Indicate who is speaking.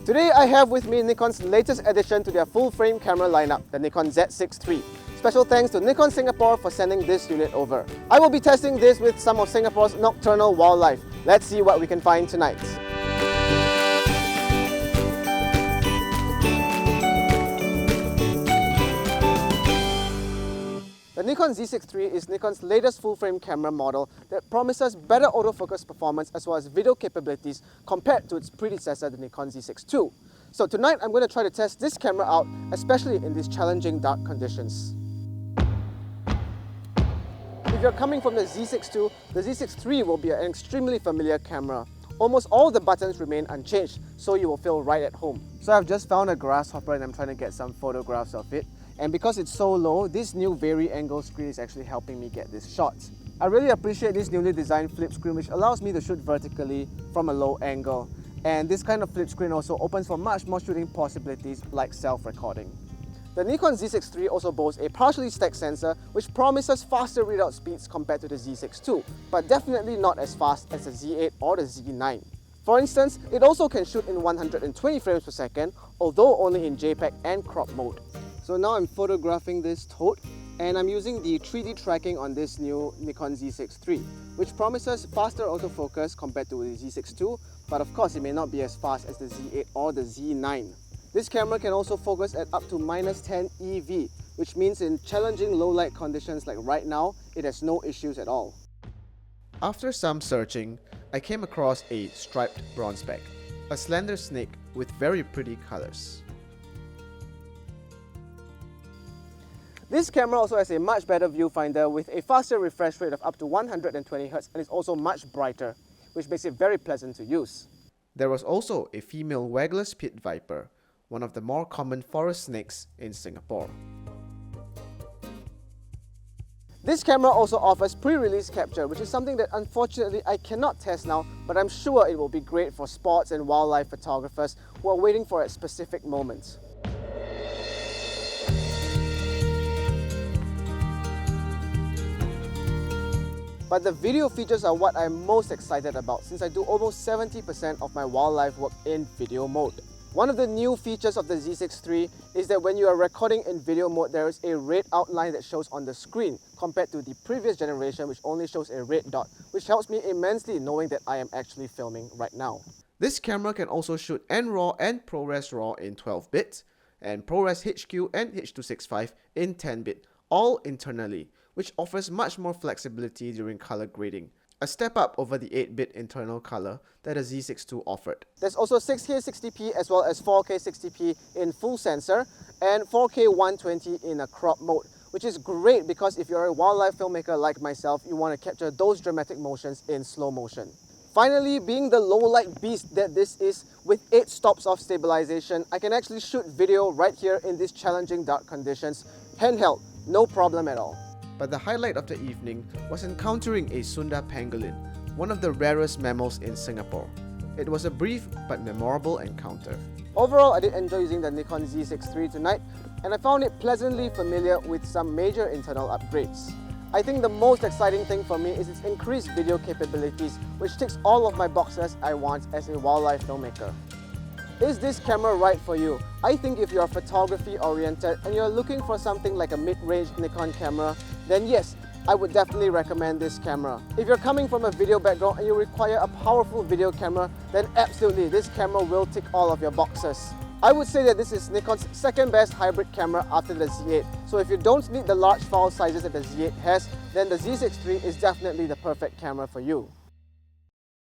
Speaker 1: Today I have with me Nikon's latest addition to their full-frame camera lineup, the Nikon Z6III. Special thanks to Nikon Singapore for sending this unit over. I will be testing this with some of Singapore's nocturnal wildlife. Let's see what we can find tonight. The Nikon Z6III is Nikon's latest full-frame camera model that promises better autofocus performance as well as video capabilities compared to its predecessor, the Nikon Z6II. So tonight I'm going to try to test this camera out, especially in these challenging dark conditions. If you're coming from the Z6II, the Z6III will be an extremely familiar camera. Almost all the buttons remain unchanged, so you will feel right at home. So I've just found a grasshopper and I'm trying to get some photographs of it. And because it's so low, this new vari-angle screen is actually helping me get this shot. I really appreciate this newly designed flip screen which allows me to shoot vertically from a low angle. And this kind of flip screen also opens for much more shooting possibilities like self-recording. The Nikon Z6III also boasts a partially stacked sensor which promises faster readout speeds compared to the Z6II, but definitely not as fast as the Z8 or the Z9. For instance, it also can shoot in 120 frames per second, although only in JPEG and crop mode. So now I'm photographing this toad and I'm using the 3D tracking on this new Nikon Z6III, which promises faster autofocus compared to the Z6II, but of course it may not be as fast as the Z8 or the Z9. This camera can also focus at up to -10 EV, which means in challenging low light conditions like right now, it has no issues at all. After some searching, I came across a striped bronzeback, a slender snake with very pretty colors. This camera also has a much better viewfinder with a faster refresh rate of up to 120Hz and is also much brighter, which makes it very pleasant to use. There was also a female waggler's pit viper, one of the more common forest snakes in Singapore. This camera also offers pre-release capture, which is something that unfortunately I cannot test now, but I'm sure it will be great for sports and wildlife photographers who are waiting for a specific moment. But the video features are what I'm most excited about since I do almost 70% of my wildlife work in video mode. One of the new features of the Z6III is that when you are recording in video mode, there is a red outline that shows on the screen compared to the previous generation which only shows a red dot, which helps me immensely knowing that I am actually filming right now. This camera can also shoot NRAW and ProRes RAW in 12-bit and ProRes HQ and H.265 in 10-bit, all internally, which offers much more flexibility during color grading, a step up over the 8-bit internal color that the Z6II offered. There's also 6K 60p as well as 4K 60p in full sensor and 4K 120 in a crop mode, which is great because if you're a wildlife filmmaker like myself, you want to capture those dramatic motions in slow motion. Finally, being the low-light beast that this is, with 8 stops of stabilization, I can actually shoot video right here in these challenging dark conditions, handheld, no problem at all. But the highlight of the evening was encountering a Sunda pangolin, one of the rarest mammals in Singapore. It was a brief but memorable encounter. Overall, I did enjoy using the Nikon Z6III tonight, and I found it pleasantly familiar with some major internal upgrades. I think the most exciting thing for me is its increased video capabilities, which ticks all of my boxes I want as a wildlife filmmaker. Is this camera right for you? I think if you're photography oriented and you're looking for something like a mid-range Nikon camera, then yes, I would definitely recommend this camera. If you're coming from a video background and you require a powerful video camera, then absolutely this camera will tick all of your boxes. I would say that this is Nikon's second best hybrid camera after the Z8. So if you don't need the large file sizes that the Z8 has, then the Z6III is definitely the perfect camera for you.